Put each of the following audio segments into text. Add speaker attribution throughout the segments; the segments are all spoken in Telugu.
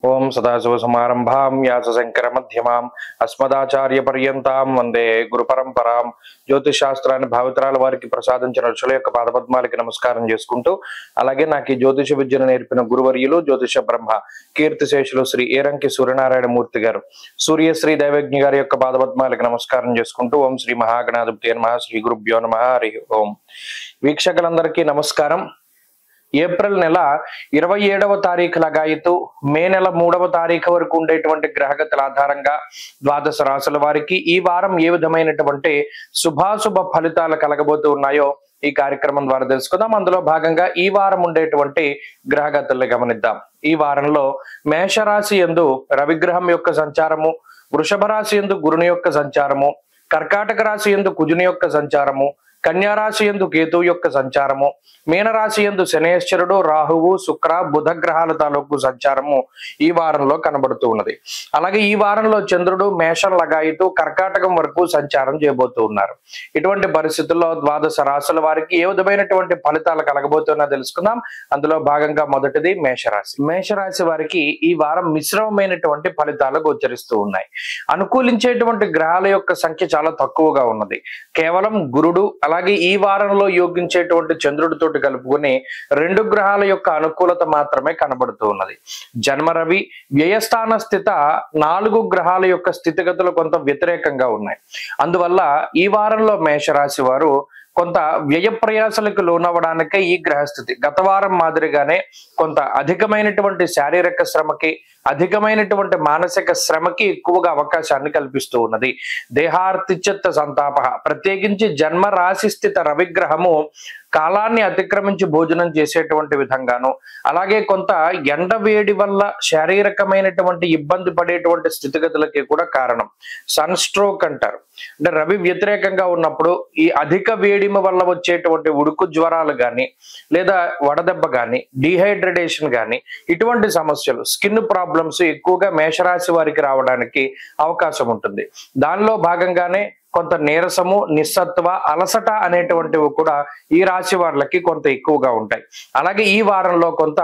Speaker 1: ఓం సదాశివసమారంభాం వ్యాసశంకర మధ్యమాం అస్మదాచార్య పర్యంతాం వందే గురు పరంపరాం. జ్యోతిష్ శాస్త్రాన్ని భావితరాల వారికి ప్రసాదించిన ఋషుల యొక్క పాదపద్మాలకి నమస్కారం చేసుకుంటూ, అలాగే నాకు ఈ జ్యోతిష విద్యను నేర్పిన గురువర్యులు జ్యోతిష బ్రహ్మ కీర్తిశేషులు శ్రీ ఏరంకి సూర్యనారాయణ మూర్తి గారు, సూర్యశ్రీ దైవజ్ఞ గారి యొక్క పాదపద్మాలకి నమస్కారం చేసుకుంటూ, ఓం శ్రీ మహాగణాధిపతి నమః, శ్రీ గురుభ్యో నమః, హరి ఓం. వీక్షకులందరికీ నమస్కారం. ఏప్రిల్ నెల 27వ తారీఖు లగాయతు మే నెల 3వ తారీఖు వరకు ఉండేటువంటి గ్రహగతుల ఆధారంగా ద్వాదశ రాశుల వారికి ఈ వారం ఏ విధమైనటువంటి శుభాశుభ ఫలితాలు కలగబోతూ ఉన్నాయో ఈ కార్యక్రమం ద్వారా తెలుసుకుందాం. అందులో భాగంగా ఈ వారం ఉండేటువంటి గ్రహగతుల్ని గమనిద్దాం. ఈ వారంలో మేషరాశి యందు రవిగ్రహం యొక్క సంచారము, వృషభ రాశి యందు గురుని యొక్క సంచారము, కర్కాటక రాశి యందు కుజుని యొక్క సంచారము, కన్యారాశి యందు కేతు యొక్క సంచారము, మీనరాశి యందు శనేశ్వరుడు, రాహువు, శుక్ర, బుధ గ్రహాల తాలూకు సంచారము ఈ వారంలో కనబడుతూ ఉన్నది. అలాగే ఈ వారంలో చంద్రుడు మేషం లగాయితూ కర్కాటకం వరకు సంచారం చేయబోతూ ఉన్నారు. ఇటువంటి పరిస్థితుల్లో ద్వాదశ రాశుల వారికి ఏ విధమైనటువంటి ఫలితాలు కలగబోతున్నా తెలుసుకుందాం. అందులో భాగంగా మొదటిది మేషరాశి. మేషరాశి వారికి ఈ వారం మిశ్రమమైనటువంటి ఫలితాలు గోచరిస్తూ ఉన్నాయి. అనుకూలించేటువంటి గ్రహాల యొక్క సంఖ్య చాలా తక్కువగా ఉన్నది. కేవలం గురుడు, అలాగే ఈ వారంలో యోగించేటువంటి చంద్రుడితో కలుపుకుని 2 గ్రహాల యొక్క అనుకూలత మాత్రమే కనబడుతూ ఉన్నది. జన్మ రవి వ్యయస్థాన స్థిత 4 గ్రహాల యొక్క స్థితిగతులు కొంత వ్యతిరేకంగా ఉన్నాయి. అందువల్ల ఈ వారంలో మేషరాశి వారు కొంత వ్యయ ప్రయాసలకు లోనవ్వడానికే ఈ గ్రహస్థితి గత వారం మాదిరిగానే కొంత అధికమైనటువంటి శారీరక శ్రమకి, అధికమైనటువంటి మానసిక శ్రమకి ఎక్కువగా అవకాశాన్ని కల్పిస్తూ ఉన్నది. దేహార్తిచిత్త సంతాప, ప్రత్యేకించి జన్మ రాశి స్థిత రవిగ్రహము కాలాన్ని అతిక్రమించి భోజనం చేసేటువంటి విధంగాను, అలాగే కొంత ఎండ వేడి వల్ల శారీరకమైనటువంటి ఇబ్బంది పడేటువంటి స్థితిగతులకి కూడా కారణం. సన్ స్ట్రోక్ అంటారు. అంటే రవి వ్యతిరేకంగా ఉన్నప్పుడు ఈ అధిక వేడిమ వల్ల వచ్చేటువంటి ఉడుకు జ్వరాలు కానీ, లేదా వడదెబ్బ కానీ, డిహైడ్రేషన్ కానీ, ఇటువంటి సమస్యలు, స్కిన్ ప్రాబ్లమ్స్ ఎక్కువగా మేషరాశి వారికి రావడానికి అవకాశం ఉంటుంది. దానిలో భాగంగానే కొంత నీరసము, నిస్సత్వ, అలసట అనేటువంటివి కూడా ఈ రాశి వాళ్ళకి కొంత ఎక్కువగా ఉంటాయి. అలాగే ఈ వారంలో కొంత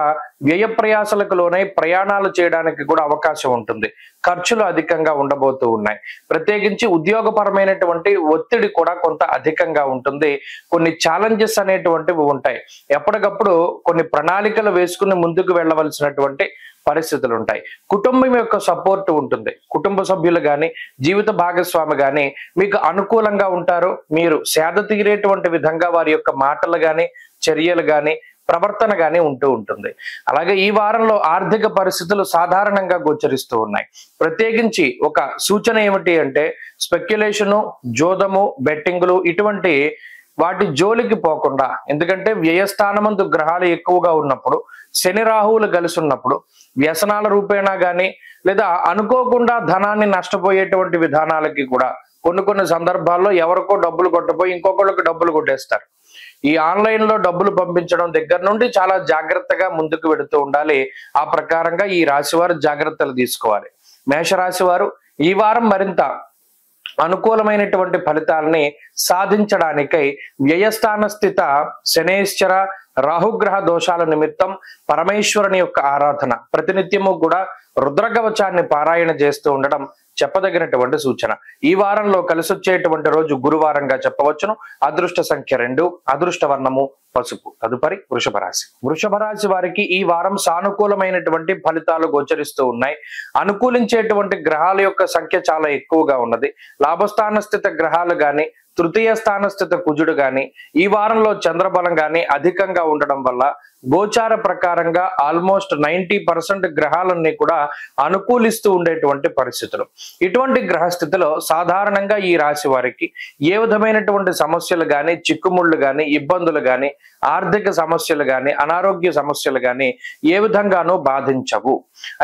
Speaker 1: వ్యయ ప్రయాసలకు లోనై ప్రయాణాలు చేయడానికి కూడా అవకాశం ఉంటుంది. ఖర్చులు అధికంగా ఉండబోతూ ఉన్నాయి. ప్రత్యేకించి ఉద్యోగపరమైనటువంటి ఒత్తిడి కూడా కొంత అధికంగా ఉంటుంది. కొన్ని ఛాలెంజెస్ అనేటువంటివి ఉంటాయి. ఎప్పటికప్పుడు కొన్ని ప్రణాళికలు వేసుకుని ముందుకు వెళ్ళవలసినటువంటి పరిస్థితులు ఉంటాయి. కుటుంబం యొక్క సపోర్ట్ ఉంటుంది. కుటుంబ సభ్యులు కానీ, జీవిత భాగస్వామి కానీ మీకు అనుకూలంగా ఉంటారు. మీరు సేద తీరేటువంటి విధంగా వారి యొక్క మాటలు కానీ, చర్యలు కానీ, ప్రవర్తన కానీ ఉంటూ ఉంటుంది. అలాగే ఈ వారంలో ఆర్థిక పరిస్థితులు సాధారణంగా గోచరిస్తూ ఉన్నాయి. ప్రత్యేకించి ఒక సూచన ఏమిటి అంటే స్పెక్యులేషను, జోదము, బెట్టింగులు ఇటువంటి వాటి జోలికి పోకుండా, ఎందుకంటే వ్యయస్థానమందు గ్రహాలు ఎక్కువగా ఉన్నప్పుడు, శని రాహువులు కలిసి ఉన్నప్పుడు వ్యసనాల రూపేణా కానీ, లేదా అనుకోకుండా ధనాన్ని నష్టపోయేటువంటి విధానాలకి కూడా కొన్ని సందర్భాల్లో ఎవరికో డబ్బులు కొట్టపోయి ఇంకొకళ్ళకి డబ్బులు కొట్టేస్తారు. ఈ ఆన్లైన్ లో డబ్బులు పంపించడం దగ్గర నుండి చాలా జాగ్రత్తగా ముందుకు వెళుతూ ఉండాలి. ఆ ప్రకారంగా ఈ రాశి వారు జాగ్రత్తలు తీసుకోవాలి. మేషరాశి వారు ఈ వారం మరింత అనుకూలమైనటువంటి ఫలితాలని సాధించడానికై వ్యయస్థాన స్థిత శనేశ్వర, రాహుగ్రహ దోషాల నిమిత్తం పరమేశ్వరుని యొక్క ఆరాధన, ప్రతినిత్యము కూడా రుద్రకవచాన్ని పారాయణ చేస్తూ ఉండడం చెప్పదగినటువంటి సూచన. ఈ వారంలో కలిసి వచ్చేటువంటి రోజు గురువారంగా చెప్పవచ్చును. అదృష్ట సంఖ్య 2, అదృష్ట వర్ణము పసుపు. తదుపరి వృషభ రాశి. వృషభ రాశి వారికి ఈ వారం సానుకూలమైనటువంటి ఫలితాలు గోచరిస్తూ ఉన్నాయి. అనుకూలించేటువంటి గ్రహాల యొక్క సంఖ్య చాలా ఎక్కువగా ఉన్నది. లాభస్థాన స్థిత గ్రహాలు కానీ, తృతీయ స్థాన స్థిత కుజుడు గాని, ఈ వారంలో చంద్రబలం గాని అధికంగా ఉండడం వల్ల గోచార ప్రకారంగా ఆల్మోస్ట్ 90% గ్రహాలన్నీ కూడా అనుకూలిస్తూ ఉండేటువంటి పరిస్థితులు. ఇటువంటి గ్రహస్థితిలో సాధారణంగా ఈ రాశి వారికి ఏ విధమైనటువంటి సమస్యలు కానీ, చిక్కుముళ్ళు కానీ, ఇబ్బందులు కానీ, ఆర్థిక సమస్యలు కానీ, అనారోగ్య సమస్యలు కానీ ఏ విధంగానూ బాధించవు.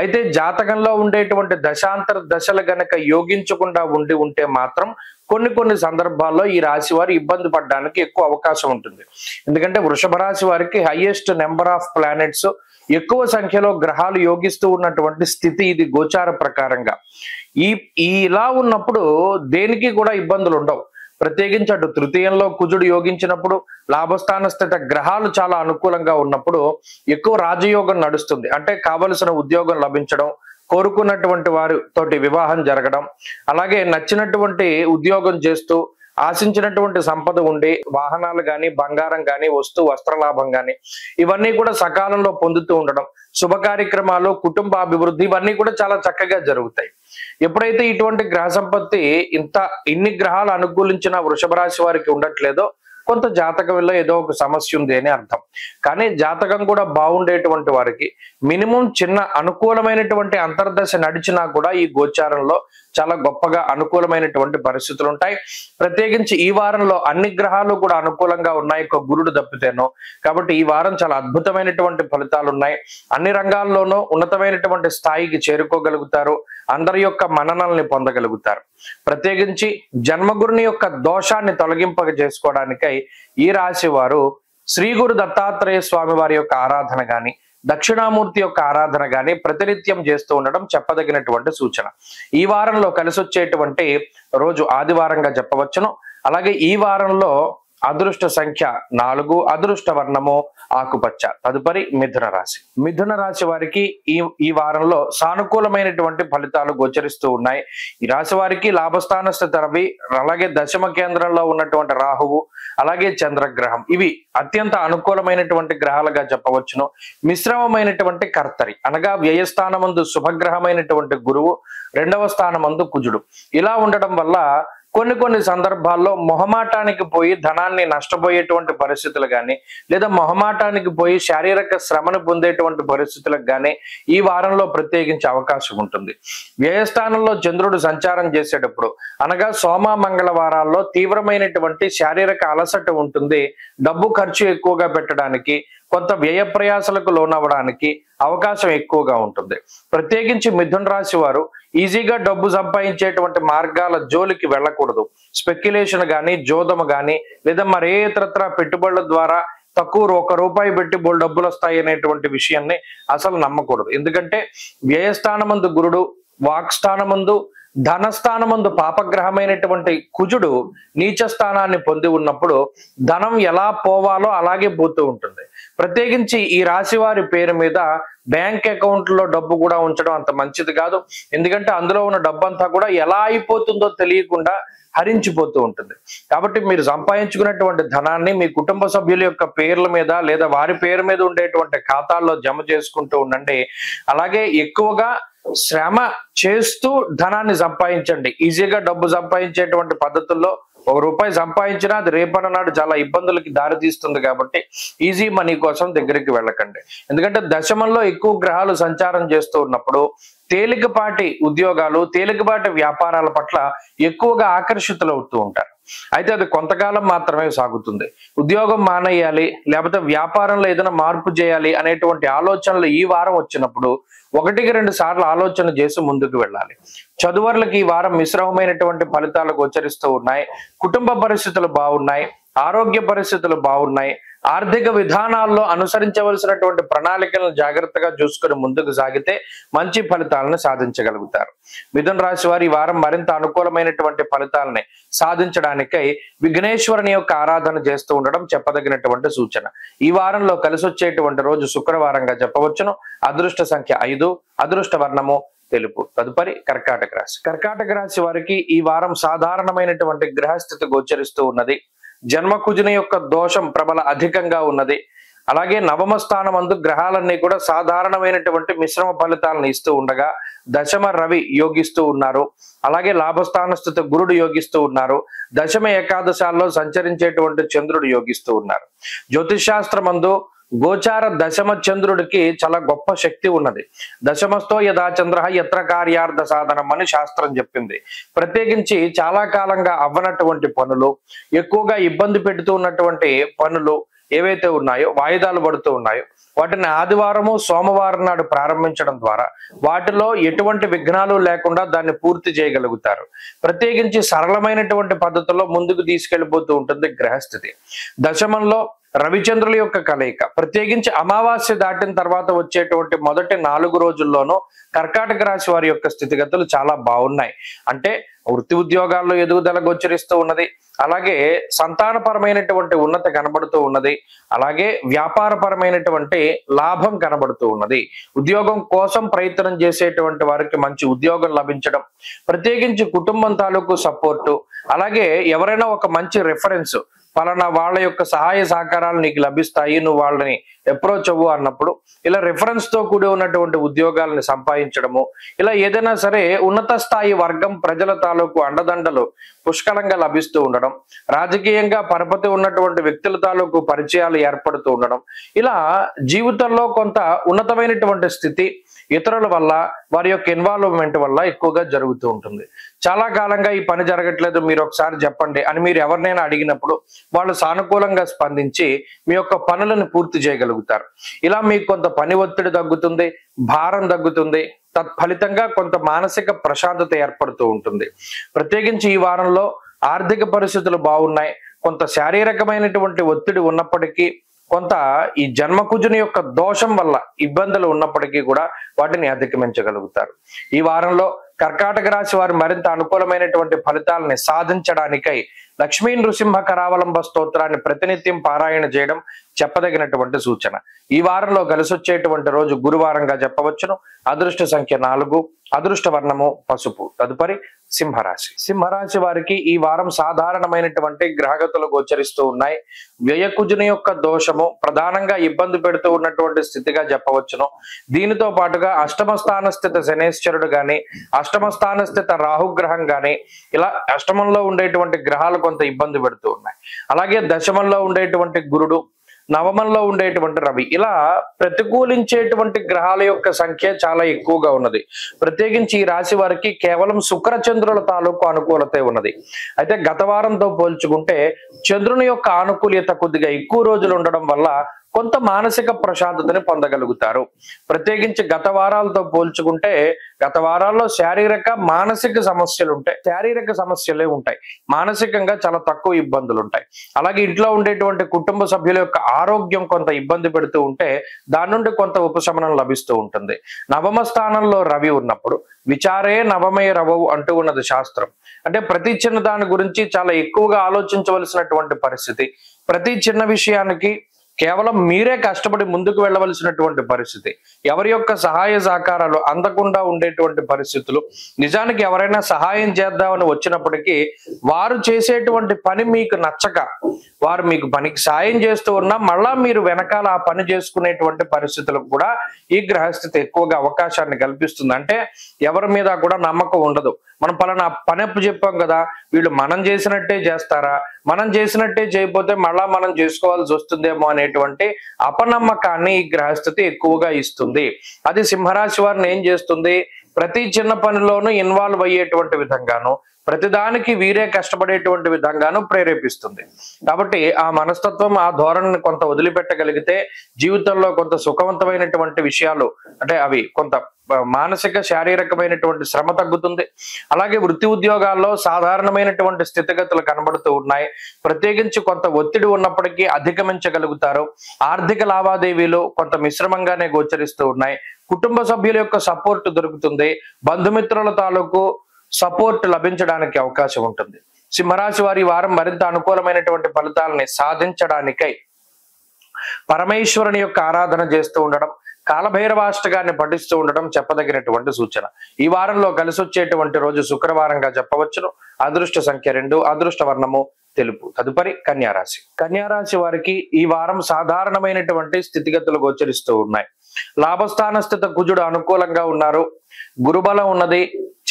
Speaker 1: అయితే జాతకంలో ఉండేటువంటి దశాంతర దశలు గనక యోగించకుండా ఉంటే మాత్రం కొన్ని సందర్భాల్లో ఈ రాశి వారు ఇబ్బంది పడడానికి ఎక్కువ అవకాశం ఉంటుంది. ఎందుకంటే వృషభ రాశి వారికి హైయెస్ట్ నెంబర్ ఆఫ్ ప్లానెట్స్, ఎక్కువ సంఖ్యలో గ్రహాలు యోగిస్తూ ఉన్నటువంటి స్థితి ఇది గోచార ప్రకారంగా. ఇలా ఉన్నప్పుడు దేనికి కూడా ఇబ్బందులు ఉండవు. ప్రత్యేకించి అటు తృతీయంలో కుజుడు యోగించినప్పుడు, లాభస్థాన స్థిత గ్రహాలు చాలా అనుకూలంగా ఉన్నప్పుడు ఎక్కువ రాజయోగం నడుస్తుంది. అంటే కావలసిన ఉద్యోగం లభించడం, కోరుకున్నటువంటి వారితోటి వివాహం జరగడం, అలాగే నచ్చినటువంటి ఉద్యోగం చేస్తూ ఆశించినటువంటి సంపద ఉండి వాహనాలు గాని, బంగారం గాని, వస్త్ర లాభం గాని ఇవన్నీ కూడా సకాలంలో పొందుతూ ఉండడం, శుభ కార్యక్రమాలు, కుటుంబ అభివృద్ధి ఇవన్నీ కూడా చాలా చక్కగా జరుగుతాయి. ఎప్పుడైతే ఇటువంటి గ్రహ సంపత్తి ఇన్ని గ్రహాలు అనుకూలించిన వృషభ రాశి వారికి ఉండట్లేదో కొంత జాతకంలో ఏదో ఒక సమస్య ఉంది అని అర్థం. కానీ జాతకం కూడా బాగుండేటువంటి వారికి మినిమం చిన్న అనుకూలమైనటువంటి అంతర్దశ నడిచినా కూడా ఈ గోచారంలో చాలా గొప్పగా అనుకూలమైనటువంటి పరిస్థితులు ఉంటాయి. ప్రత్యేకించి ఈ వారంలో అన్ని గ్రహాలు కూడా అనుకూలంగా ఉన్నాయి, గురుడు తప్పితేనో. కాబట్టి ఈ వారం చాలా అద్భుతమైనటువంటి ఫలితాలు ఉన్నాయి. అన్ని రంగాల్లోనూ ఉన్నతమైనటువంటి స్థాయికి చేరుకోగలుగుతారు, అందరి యొక్క మన్ననల్ని పొందగలుగుతారు. ప్రత్యేకించి జన్మగురుని యొక్క దోషాన్ని తొలగింపక చేసుకోవడానికై ఈ రాశి వారు శ్రీ గురు దత్తాత్రేయ స్వామి వారి యొక్క ఆరాధన గాని, దక్షిణామూర్తి యొక్క ఆరాధన గాని ప్రతినిత్యం చేస్తూ ఉండడం చెప్పదగినటువంటి సూచన. ఈ వారంలో కలిసి వచ్చేటువంటి రోజు ఆదివారంగా చెప్పవచ్చును. అలాగే ఈ వారంలో అదృష్ట సంఖ్య 4, అదృష్ట వర్ణము ఆకుపచ్చ. తదుపరి మిథున రాశి. మిథున రాశి వారికి ఈ వారంలో సానుకూలమైనటువంటి ఫలితాలు గోచరిస్తూ ఉన్నాయి. ఈ రాశి వారికి లాభస్థానస్థిత రవి, అలాగే దశమ కేంద్రంలో ఉన్నటువంటి రాహువు, అలాగే చంద్రగ్రహం ఇవి అత్యంత అనుకూలమైనటువంటి గ్రహాలుగా చెప్పవచ్చును. మిశ్రమమైనటువంటి కర్తరి అనగా వ్యయస్థానమందు శుభగ్రహమైనటువంటి గురువు, 2వ స్థానమందు కుజుడు. ఇలా ఉండడం వల్ల కొన్ని సందర్భాల్లో మొహమాటానికి పోయి ధనాన్ని నష్టపోయేటువంటి పరిస్థితులు కానీ, లేదా మొహమాటానికి పోయి శారీరక శ్రమను పొందేటువంటి పరిస్థితులకు కానీ ఈ వారంలో ప్రత్యేకించే అవకాశం ఉంటుంది. వ్యయస్థానంలో చంద్రుడు సంచారం చేసేటప్పుడు అనగా సోమ మంగళవారాల్లో తీవ్రమైనటువంటి శారీరక అలసట ఉంటుంది. డబ్బు ఖర్చు ఎక్కువగా పెట్టడానికి, కొంత వ్యయ ప్రయాసలకు లోనవ్వడానికి అవకాశం ఎక్కువగా ఉంటుంది. ప్రత్యేకించి మిథున రాశి వారు ఈజీగా డబ్బు సంపాదించేటువంటి మార్గాల జోలికి వెళ్ళకూడదు. స్పెక్యులేషన్ గాని, జోదము గాని, లేదా మరే ఇతరత్ర పెట్టుబడుల ద్వారా తక్కువ ₹1 పెట్టి బోల్ డబ్బులు వస్తాయి అనేటువంటి విషయాన్ని అసలు నమ్మకూడదు. ఎందుకంటే వ్యయస్థానమందు గురుడు, వాక్స్థానమందు, ధనస్థానమందు పాపగ్రహమైనటువంటి కుజుడు నీచ స్థానాన్ని పొంది ఉన్నప్పుడు ధనం ఎలా పోవాలో అలాగే పోతూ ఉంటుంది. ప్రత్యేకించి ఈ రాశి వారి పేరు మీద బ్యాంక్ అకౌంట్లో డబ్బు కూడా ఉంచడం అంత మంచిది కాదు. ఎందుకంటే అందులో ఉన్న డబ్బు అంతా కూడా ఎలా అయిపోతుందో తెలియకుండా హరించిపోతూ ఉంటుంది. కాబట్టి మీరు సంపాదించుకున్నటువంటి ధనాన్ని మీ కుటుంబ సభ్యుల యొక్క పేర్ల మీద లేదా వారి పేరు మీద ఉండేటువంటి ఖాతాల్లో జమ చేసుకుంటూ ఉండండి. అలాగే ఎక్కువగా శ్రమ చేస్తూ ధనాన్ని సంపాదించండి. ఈజీగా డబ్బు సంపాదించేటువంటి పద్ధతుల్లో ₹1 సంపాదించినా అది రేపటి నాడు చాలా ఇబ్బందులకి దారితీస్తుంది. కాబట్టి ఈజీ మనీ కోసం దగ్గరికి వెళ్ళకండి. ఎందుకంటే దశమంలో ఎక్కువ గ్రహాలు సంచారం చేస్తూ ఉన్నప్పుడు తేలికపాటి ఉద్యోగాలు, తేలికపాటి వ్యాపారాల పట్ల ఎక్కువగా ఆకర్షితులవుతూ ఉంటారు. అయితే అది కొంతకాలం మాత్రమే సాగుతుంది. ఉద్యోగం మానేయాలి, లేకపోతే వ్యాపారంలో ఏదైనా మార్పు చేయాలి అనేటువంటి ఆలోచనలు ఈ వారం వచ్చినప్పుడు 1-2 సార్లు ఆలోచన చేసి ముందుకు వెళ్ళాలి. చదువర్లకి ఈ వారం మిశ్రమమైనటువంటి ఫలితాలు గోచరిస్తూ ఉన్నాయి. కుటుంబ పరిస్థితులు బాగున్నాయి, ఆరోగ్య పరిస్థితులు బాగున్నాయి. ఆర్థిక విధానాల్లో అనుసరించవలసినటువంటి ప్రణాళికలను జాగ్రత్తగా చూసుకుని ముందుకు సాగితే మంచి ఫలితాలను సాధించగలుగుతారు. మిథున రాశి వారి ఈ వారం మరింత అనుకూలమైనటువంటి ఫలితాలని సాధించడానికై విఘ్నేశ్వరుని యొక్క ఆరాధన చేస్తూ ఉండడం చెప్పదగినటువంటి సూచన. ఈ వారంలో కలిసి వచ్చేటువంటి రోజు శుక్రవారంగా చెప్పవచ్చును. అదృష్ట సంఖ్య 5, అదృష్ట వర్ణము తెలుపు. తదుపరి కర్కాటక రాశి. కర్కాటక రాశి వారికి ఈ వారం సాధారణమైనటువంటి గ్రహస్థితి గోచరిస్తూ ఉన్నది. జన్మకుజుని యొక్క దోషం ప్రబల అధికంగా ఉన్నది. అలాగే 9వ స్థానమందు గ్రహాలన్నీ కూడా సాధారణమైనటువంటి మిశ్రమ ఫలితాలను ఇస్తూ ఉండగా దశమ రవి యోగిస్తూ ఉన్నారు. అలాగే లాభస్థాన స్థిత గురుడు యోగిస్తూ ఉన్నారు. దశమ ఏకాదశాల్లో సంచరించేటువంటి చంద్రుడు యోగిస్తూ ఉన్నారు. జ్యోతిషాస్త్రమందు గోచార దశమ చంద్రుడికి చాలా గొప్ప శక్తి ఉన్నది. దశమస్థో యథా చంద్ర యత్ర కార్యార్థ సాధనం అని శాస్త్రం చెప్పింది. ప్రత్యేకించి చాలా కాలంగా అవ్వనటువంటి పనులు, ఎక్కువగా ఇబ్బంది పెడుతూ ఉన్నటువంటి పనులు ఏవైతే ఉన్నాయో, వాయిదాలు పడుతూ ఉన్నాయో, వాటిని ఆదివారము సోమవారం నాడు ప్రారంభించడం ద్వారా వాటిలో ఎటువంటి విఘ్నాలు లేకుండా దాన్ని పూర్తి చేయగలుగుతారు. ప్రత్యేకించి సరళమైనటువంటి పద్ధతుల్లో ముందుకు తీసుకెళ్లిపోతూ ఉంటుంది గ్రహస్థితి. దశమంలో రవిచంద్రుల యొక్క కలయిక, ప్రత్యేకించి అమావాస్య దాటిన తర్వాత వచ్చేటువంటి మొదటి 4 రోజుల్లోనూ కర్కాటక రాశి వారి యొక్క స్థితిగతులు చాలా బాగున్నాయి. అంటే వృత్తి ఉద్యోగాల్లో ఎదుగుదల గోచరిస్తూ ఉన్నది, అలాగే సంతానపరమైనటువంటి ఉన్నతి కనబడుతూ ఉన్నది, అలాగే వ్యాపారపరమైనటువంటి లాభం కనబడుతూ ఉన్నది. ఉద్యోగం కోసం ప్రయత్నం చేసేటువంటి వారికి మంచి ఉద్యోగం లభించడం, ప్రత్యేకించి కుటుంబం తాలూకు సపోర్టు, అలాగే ఎవరైనా ఒక మంచి రిఫరెన్స్, పలానా వాళ్ళ యొక్క సహాయ సహకారాలు నీకు లభిస్తాయి, నువ్వు వాళ్ళని అప్రోచ్ అవ్వు అన్నప్పుడు ఇలా రిఫరెన్స్ తో కూడి ఉన్నటువంటి ఉద్యోగాలను సంపాదించడము, ఇలా ఏదైనా సరే ఉన్నత స్థాయి వర్గం ప్రజల తాలూకు అండదండలు పుష్కలంగా లభిస్తూ ఉండడం, రాజకీయంగా పరపతి ఉన్నటువంటి వ్యక్తుల తాలూకు పరిచయాలు ఏర్పడుతూ ఉండడం, ఇలా జీవితంలో కొంత ఉన్నతమైనటువంటి స్థితి ఇతరుల వల్ల, వారి యొక్క ఇన్వాల్వ్మెంట్ వల్ల ఎక్కువగా జరుగుతూ ఉంటుంది. చాలా కాలంగా ఈ పని జరగట్లేదు, మీరు ఒకసారి చెప్పండి అని మీరు ఎవరినైనా అడిగినప్పుడు వాళ్ళు సానుకూలంగా స్పందించి మీ యొక్క పనులను పూర్తి చేయగలుగుతారు. ఇలా మీకు కొంత పని ఒత్తిడి తగ్గుతుంది, భారం తగ్గుతుంది, తత్ఫలితంగా కొంత మానసిక ప్రశాంతత ఏర్పడుతూ ఉంటుంది. ప్రత్యేకించి ఈ వారంలో ఆర్థిక పరిస్థితులు బాగున్నాయి. కొంత శారీరకమైనటువంటి ఒత్తిడి ఉన్నప్పటికీ, కొంత ఈ జన్మకుజుని యొక్క దోషం వల్ల ఇబ్బందులు ఉన్నప్పటికీ కూడా వాటిని అధిగమించగలుగుతారు. ఈ వారంలో కర్కాటక రాశి వారు మరింత అనుకూలమైనటువంటి ఫలితాలని సాధించడానికై లక్ష్మీ నృసింహ కరావలంబ స్తోత్రాన్ని ప్రతినిత్యం పారాయణ చేయడం చెప్పదగినటువంటి సూచన. ఈ వారంలో కలిసొచ్చేటువంటి రోజు గురువారంగా చెప్పవచ్చును. అదృష్ట సంఖ్య 4, అదృష్ట వర్ణము పసుపు. తదుపరి సింహరాశి. సింహరాశి వారికి ఈ వారం సాధారణమైనటువంటి గ్రహగతులు గోచరిస్తూ ఉన్నాయి. వ్యయకుజుని యొక్క దోషము ప్రధానంగా ఇబ్బంది పెడుతూ ఉన్నటువంటి స్థితిగా చెప్పవచ్చును. దీనితో పాటుగా అష్టమ స్థాన స్థిత శనేశ్వరుడు గాని, అష్టమ స్థాన స్థిత రాహుగ్రహం గాని, ఇలా అష్టమంలో ఉండేటువంటి గ్రహాలు కొంత ఇబ్బంది పెడుతూ ఉన్నాయి. అలాగే దశమంలో ఉండేటువంటి గురుడు, నవమంలో ఉండేటువంటి రవి, ఇలా ప్రతికూలించేటువంటి గ్రహాల యొక్క సంఖ్య చాలా ఎక్కువగా ఉన్నది. ప్రత్యేకించి ఈ రాశి వారికి కేవలం శుక్రచంద్రుల తాలూకు అనుకూలత ఉన్నది. అయితే గత వారంతో పోల్చుకుంటే చంద్రుని యొక్క ఆనుకూల్యత కొద్దిగా ఎక్కువ రోజులు ఉండడం వల్ల కొంత మానసిక ప్రశాంతతని పొందగలుగుతారు. ప్రత్యేకించి గత వారాలతో పోల్చుకుంటే గత వారాల్లో శారీరక మానసిక సమస్యలు ఉంటాయి, శారీరక సమస్యలే ఉంటాయి, మానసికంగా చాలా తక్కువ ఇబ్బందులు ఉంటాయి. అలాగే ఇంట్లో ఉండేటువంటి కుటుంబ సభ్యుల యొక్క ఆరోగ్యం కొంత ఇబ్బంది పెడుతూ ఉంటే దాని నుండి కొంత ఉపశమనం లభిస్తూ ఉంటుంది. నవమ స్థానంలో రవి ఉన్నప్పుడు విచారే నవమే రవవు అంటూ ఉన్నది శాస్త్రం. అంటే ప్రతి చిన్న దాని గురించి చాలా ఎక్కువగా ఆలోచించవలసినటువంటి పరిస్థితి, ప్రతి చిన్న విషయానికి కేవలం మీరే కష్టపడి ముందుకు వెళ్ళవలసినటువంటి పరిస్థితి, ఎవరి యొక్క సహాయ సహకారాలు అందకుండా ఉండేటువంటి పరిస్థితులు, నిజానికి ఎవరైనా సహాయం చేద్దామని వచ్చినప్పటికీ వారు చేసేటువంటి పని మీకు నచ్చక వారు మీకు పనికి సాయం చేస్తూ ఉన్నా మళ్ళా మీరు వెనకాల ఆ పని చేసుకునేటువంటి పరిస్థితులకు కూడా ఈ గ్రహస్థితి ఎక్కువగా అవకాశాన్ని కల్పిస్తుంది. అంటే ఎవరి మీద కూడా నమ్మకం ఉండదు. మనం పలానా పనప్పు చెప్పాం కదా, వీళ్ళు మనం చేసినట్టే చేస్తారా, మనం చేసినట్టే చేయకపోతే మళ్ళా మనం చేసుకోవాల్సి వస్తుందేమో అనేటువంటి అపనమ్మకాన్ని ఈ గ్రహస్థితి ఎక్కువగా ఇస్తుంది. అది సింహరాశి వారిని ఏం చేస్తుంది, ప్రతి చిన్న పనిలోనూ ఇన్వాల్వ్ అయ్యేటువంటి విధంగాను, ప్రతిదానికి వీరే కష్టపడేటువంటి విధంగాను ప్రేరేపిస్తుంది. కాబట్టి ఆ మనస్తత్వం, ఆ ధోరణిని కొంత వదిలిపెట్టగలిగితే జీవితంలో కొంత సుఖవంతమైనటువంటి విషయాలు, అంటే అవి కొంత మానసిక శారీరకమైనటువంటి శ్రమ తగ్గుతుంది. అలాగే వృత్తి ఉద్యోగాల్లో సాధారణమైనటువంటి స్థితిగతులు కనబడుతూ ఉన్నాయి. ప్రత్యేకించి కొంత ఒత్తిడి ఉన్నప్పటికీ అధిగమించగలుగుతారు. ఆర్థిక లావాదేవీలు కొంత మిశ్రమంగానే గోచరిస్తూ ఉన్నాయి. కుటుంబ సభ్యుల యొక్క సపోర్ట్ దొరుకుతుంది. బంధుమిత్రుల తాలూకు సపోర్ట్ లభించడానికి అవకాశం ఉంటుంది. సింహరాశి వారి వారం మరింత అనుకూలమైనటువంటి ఫలితాలని సాధించడానికై పరమేశ్వరుని యొక్క ఆరాధన చేస్తూ ఉండడం, కాలభైరవాష్టకాన్ని పఠిస్తూ ఉండడం చెప్పదగినటువంటి సూచన. ఈ వారంలో కలిసి వచ్చేటువంటి రోజు శుక్రవారంగా చెప్పవచ్చును. అదృష్ట సంఖ్య 2, అదృష్ట వర్ణము తెలుపు. తదుపరి కన్యారాశి. కన్యారాశి వారికి ఈ వారం సాధారణమైనటువంటి స్థితిగతులు గోచరిస్తూ ఉన్నాయి. లాభస్థాన స్థిత కుజుడు అనుకూలంగా ఉన్నారు, గురుబలం ఉన్నది,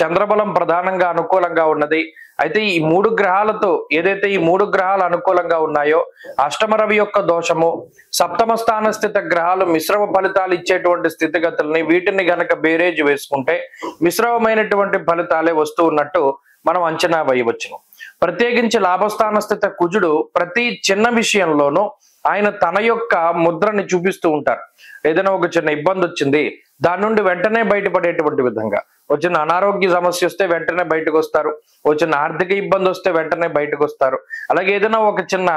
Speaker 1: చంద్రబలం ప్రధానంగా అనుకూలంగా ఉన్నది. అయితే ఈ 3 గ్రహాలతో ఏదైతే ఈ 3 గ్రహాలు అనుకూలంగా ఉన్నాయో, అష్టమ రవి యొక్క దోషము, సప్తమ స్థాన స్థిత గ్రహాలు మిశ్రమ ఫలితాలు ఇచ్చేటువంటి స్థితిగతుల్ని వీటిని గనక బేరేజ్ వేసుకుంటే మిశ్రమమైనటువంటి ఫలితాలే వస్తూ ఉన్నట్టు మనం అంచనా వేయవచ్చును. ప్రత్యేకించి లాభస్థాన స్థిత కుజుడు ప్రతి చిన్న విషయంలోనూ ఆయన తన యొక్క ముద్రని చూపిస్తూ ఉంటారు. ఏదైనా ఒక చిన్న ఇబ్బంది వచ్చింది, దాని నుండి వెంటనే బయటపడేటువంటి విధంగా, వచ్చిన అనారోగ్య సమస్య వస్తే వెంటనే బయటకు వస్తారు, వచ్చిన ఆర్థిక ఇబ్బంది వస్తే వెంటనే బయటకు వస్తారు. అలాగే ఏదైనా ఒక చిన్న